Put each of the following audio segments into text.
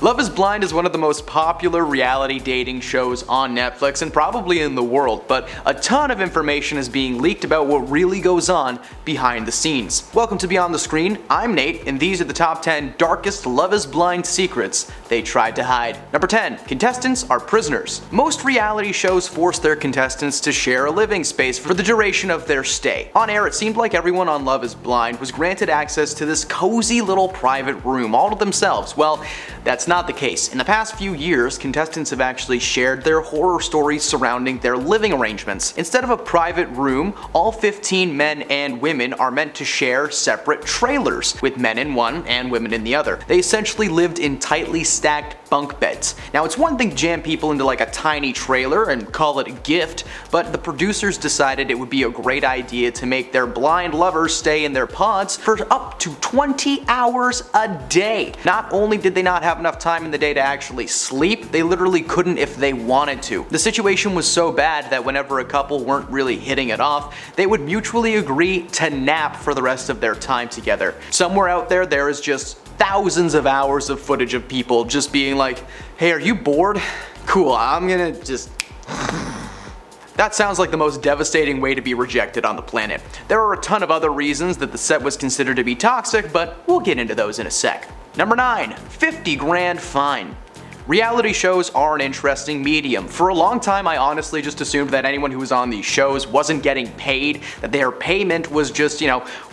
Love is Blind is one of the most popular reality dating shows on Netflix and probably in the world, but a ton of information is being leaked about what really goes on behind the scenes. Welcome to Beyond the Screen, I'm Nate, and these are the top 10 darkest Love is Blind secrets they tried to hide. Number 10. Contestants are prisoners. Most reality shows force their contestants to share a living space for the duration of their stay. On air, it seemed like everyone on Love is Blind was granted access to this cozy little private room all to themselves. Well, that's not the case. In the past few years, contestants have actually shared their horror stories surrounding their living arrangements. Instead of a private room, all 15 men and women are meant to share separate trailers, with men in one and women in the other. They essentially lived in tightly stacked bunk beds. Now, it's one thing to jam people into like a tiny trailer and call it a gift, but the producers decided it would be a great idea to make their blind lovers stay in their pods for up to 20 hours a day. Not only did they not have enough time in the day to actually sleep, they literally couldn't if they wanted to. The situation was so bad that whenever a couple weren't really hitting it off, they would mutually agree to nap for the rest of their time together. Somewhere out there, there is just thousands of hours of footage of people just being like, hey, are you bored? Cool, I'm gonna just... That sounds like the most devastating way to be rejected on the planet. There are a ton of other reasons that the set was considered to be toxic, but we'll get into those in a sec. Number 9. 50 grand fine. Reality shows are an interesting medium. For a long time, I honestly just assumed that anyone who was on these shows wasn't getting paid, that their payment was just,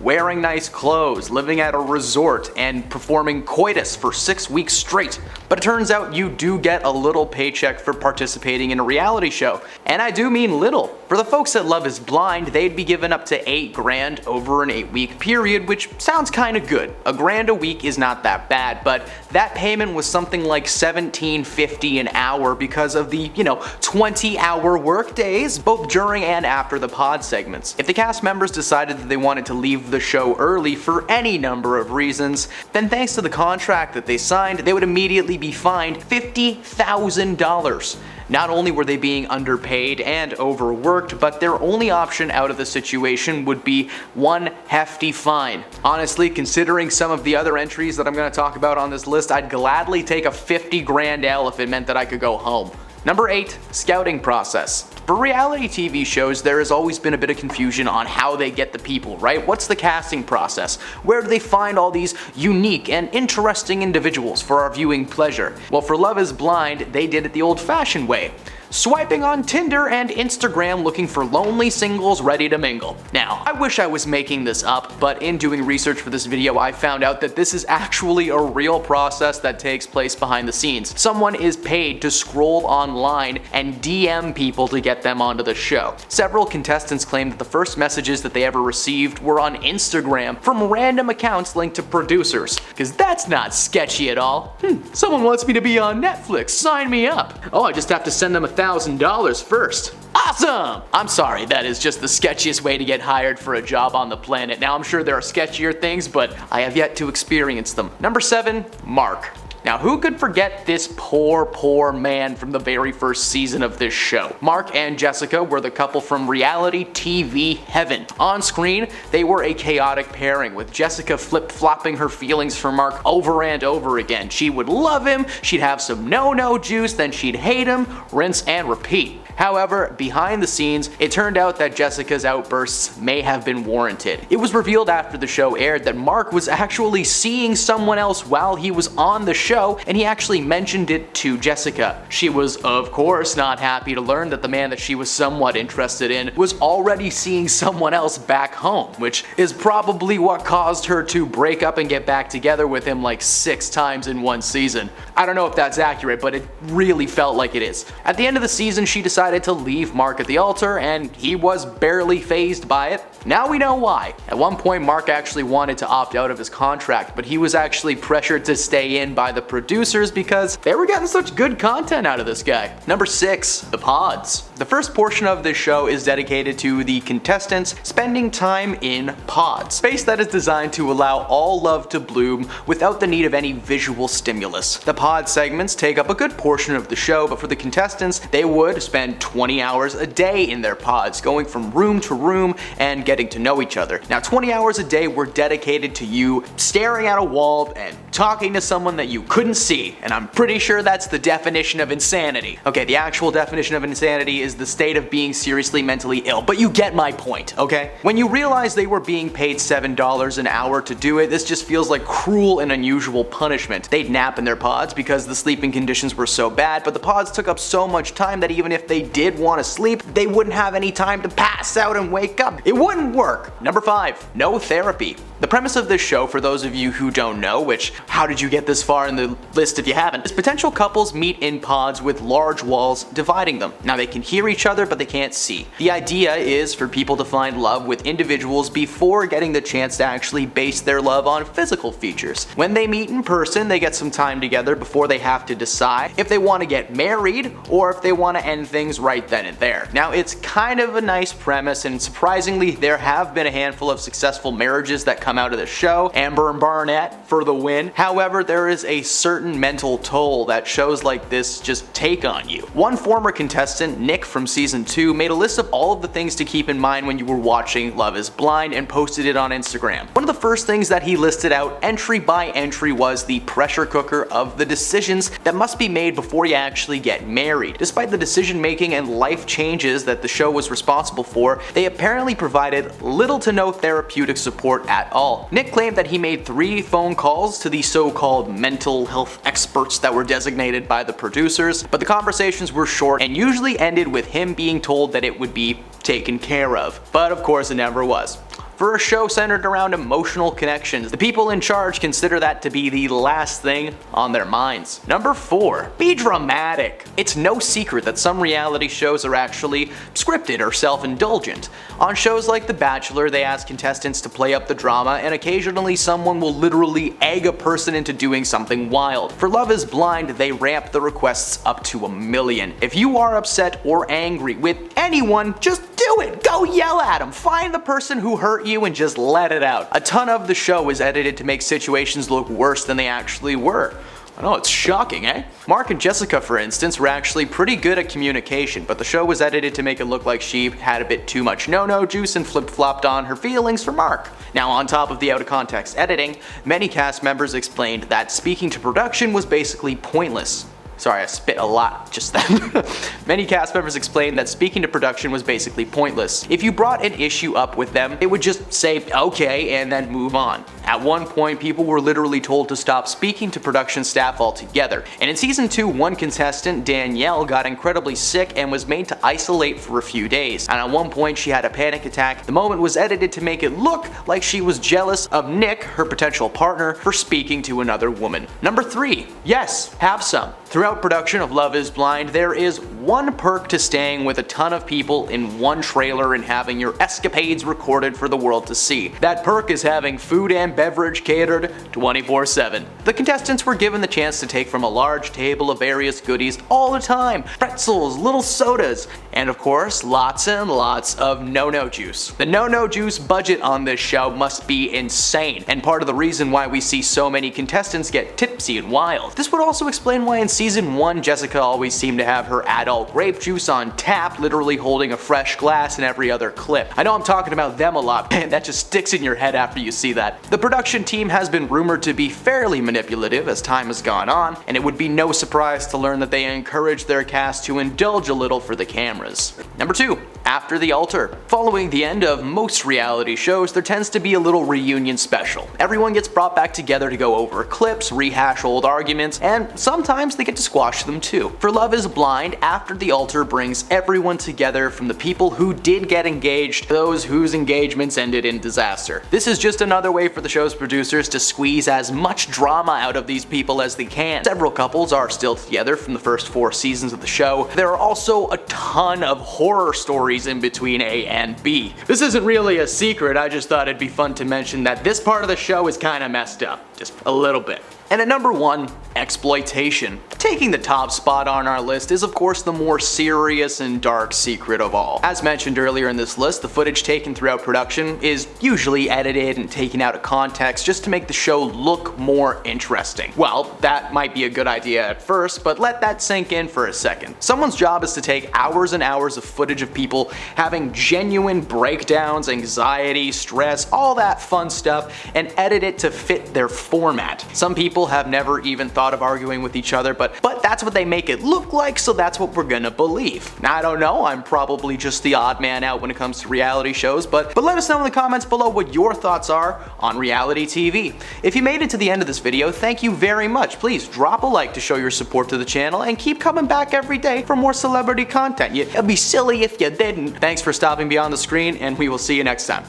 wearing nice clothes, living at a resort, and performing coitus for 6 weeks straight. But it turns out you do get a little paycheck for participating in a reality show. And I do mean little. For the folks at Love is Blind, they'd be given up to 8 grand over an 8-week period, which sounds kinda good. A grand a week is not that bad, but that payment was something like $17.50 an hour because of the, 20-hour work days, both during and after the pod segments. If the cast members decided that they wanted to leave the show early for any number of reasons, then thanks to the contract that they signed, they would immediately be fined $50,000. Not only were they being underpaid and overworked, but their only option out of the situation would be one hefty fine. Honestly, considering some of the other entries that I'm going to talk about on this list, I'd gladly take a 50 grand L if it meant that I could go home. Number 8. Scouting process. For reality TV shows, there has always been a bit of confusion on how they get the people, right? What's the casting process? Where do they find all these unique and interesting individuals for our viewing pleasure? Well, for Love is Blind, they did it the old-fashioned way. Swiping on Tinder and Instagram looking for lonely singles ready to mingle. Now, I wish I was making this up, but in doing research for this video, I found out that this is actually a real process that takes place behind the scenes. Someone is paid to scroll online and DM people to get them onto the show. Several contestants claim that the first messages that they ever received were on Instagram from random accounts linked to producers. Cause that's not sketchy at all. Someone wants me to be on Netflix, sign me up. Oh, I just have to send them $1,000 first. Awesome! I'm sorry, that is just the sketchiest way to get hired for a job on the planet. Now I'm sure there are sketchier things, but I have yet to experience them. Number 7, Mark. Now, who could forget this poor man from the very first season of this show? Mark and Jessica were the couple from reality TV heaven. On screen, they were a chaotic pairing, with Jessica flip-flopping her feelings for Mark over and over again. She would love him, she'd have some no-no juice, then she'd hate him, rinse and repeat. However, behind the scenes, it turned out that Jessica's outbursts may have been warranted. It was revealed after the show aired that Mark was actually seeing someone else while he was on the show, and he actually mentioned it to Jessica. She was, of course, not happy to learn that the man that she was somewhat interested in was already seeing someone else back home, which is probably what caused her to break up and get back together with him like 6 times in one season. I don't know if that's accurate, but it really felt like it is. At the end of the season, she decided to leave Mark at the altar, and he was barely fazed by it. Now we know why. At one point, Mark actually wanted to opt out of his contract, but he was actually pressured to stay in by the producers because they were getting such good content out of this guy. Number 6, the pods. The first portion of this show is dedicated to the contestants spending time in pods, space that is designed to allow all love to bloom without the need of any visual stimulus. The pod segments take up a good portion of the show, but for the contestants, they would spend spend 20 hours a day in their pods, going from room to room and getting to know each other. Now 20 hours a day were dedicated to you staring at a wall and talking to someone that you couldn't see, and I'm pretty sure that's the definition of insanity. Okay, the actual definition of insanity is the state of being seriously mentally ill, but you get my point, okay? When you realize they were being paid $7 an hour to do it, this just feels like cruel and unusual punishment. They'd nap in their pods because the sleeping conditions were so bad, but the pods took up so much time that even if they did want to sleep, they wouldn't have any time to pass out and wake up. It wouldn't work. Number 5, no therapy. The premise of this show, for those of you who don't know, which how did you get this far in the list if you haven't, is potential couples meet in pods with large walls dividing them. Now they can hear each other, but they can't see. The idea is for people to find love with individuals before getting the chance to actually base their love on physical features. When they meet in person, they get some time together before they have to decide if they want to get married or if they want to end things right then and there. Now it's kind of a nice premise, and surprisingly there have been a handful of successful marriages that come out of the show. Amber and Barnett for the win. However, there is a certain mental toll that shows like this just take on you. One former contestant, Nick from season 2, made a list of all of the things to keep in mind when you were watching Love is Blind and posted it on Instagram. One of the first things that he listed out entry by entry was the pressure cooker of the decisions that must be made before you actually get married. Despite the decision making and life changes that the show was responsible for, they apparently provided little to no therapeutic support at all. Nick claimed that he made 3 phone calls to the so-called mental health experts that were designated by the producers, but the conversations were short and usually ended with him being told that it would be taken care of. But of course it never was. For a show centered around emotional connections, the people in charge consider that to be the last thing on their minds. Number 4, be dramatic. It's no secret that some reality shows are actually scripted or self-indulgent. On shows like The Bachelor, they ask contestants to play up the drama, and occasionally someone will literally egg a person into doing something wild. For Love is Blind, they ramp the requests up to 1 million. If you are upset or angry with anyone, just do it! Go yell at them! Find the person who hurt you and just let it out. A ton of the show is edited to make situations look worse than they actually were. I know, it's shocking, eh? Mark and Jessica, for instance, were actually pretty good at communication, but the show was edited to make it look like she had a bit too much no-no juice and flip-flopped on her feelings for Mark. Now, on top of the out-of-context editing, many cast members explained that speaking to production was basically pointless. Sorry, I spit a lot just then. Many cast members explained that speaking to production was basically pointless. If you brought an issue up with them, it would just say, okay, and then move on. At one point, people were literally told to stop speaking to production staff altogether. And in season 2, one contestant, Danielle, got incredibly sick and was made to isolate for a few days. And at one point, she had a panic attack. The moment was edited to make it look like she was jealous of Nick, her potential partner, for speaking to another woman. Number 3, yes, have some. Throughout production of Love is Blind, there is one perk to staying with a ton of people in one trailer and having your escapades recorded for the world to see. That perk is having food and beverage catered 24/7. The contestants were given the chance to take from a large table of various goodies all the time. Pretzels, little sodas, and of course, lots and lots of no-no juice. The no-no juice budget on this show must be insane, and part of the reason why we see so many contestants get tipsy and wild. This would also explain why in season 1, Jessica always seemed to have her adult grape juice on tap, literally holding a fresh glass in every other clip. I know I'm talking about them a lot, man, that just sticks in your head after you see that. The production team has been rumored to be fairly manipulative as time has gone on, and it would be no surprise to learn that they encourage their cast to indulge a little for the cameras. Number 2, after the altar. Following the end of most reality shows, there tends to be a little reunion special. Everyone gets brought back together to go over clips, rehash old arguments, and sometimes they get to squash them too. For Love is Blind, After the Altar brings everyone together, from the people who did get engaged to those whose engagements ended in disaster. This is just another way for the show's producers to squeeze as much drama out of these people as they can. Several couples are still together from the first 4 seasons of the show. There are also a ton of horror stories in between A and B. This isn't really a secret, I just thought it'd be fun to mention that this part of the show is kinda messed up. Just a little bit. And at number 1, exploitation. Taking the top spot on our list is of course the more serious and dark secret of all. As mentioned earlier in this list, the footage taken throughout production is usually edited and taken out of context just to make the show look more interesting. Well, that might be a good idea at first, but let that sink in for a second. Someone's job is to take hours and hours of footage of people having genuine breakdowns, anxiety, stress, all that fun stuff, and edit it to fit their format. Some people have never even thought of arguing with each other, but that's what they make it look like, so that's what we're gonna believe. Now, I don't know, I'm probably just the odd man out when it comes to reality shows, but let us know in the comments below what your thoughts are on reality TV. If you made it to the end of this video, thank you very much. Please drop a like to show your support to the channel and keep coming back every day for more celebrity content. It'd be silly if you didn't. Thanks for stopping beyond the screen, and we will see you next time.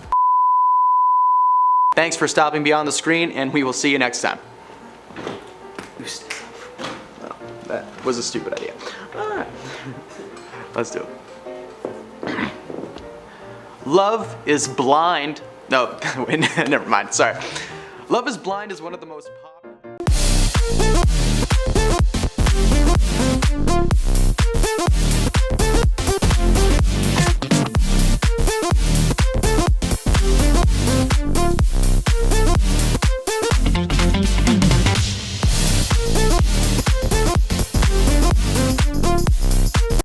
Thanks for stopping beyond the screen, and we will see you next time. Well, that was a stupid idea. Alright. Let's do it. Love is blind. No, wait, never mind. Sorry. Love is Blind is one of the most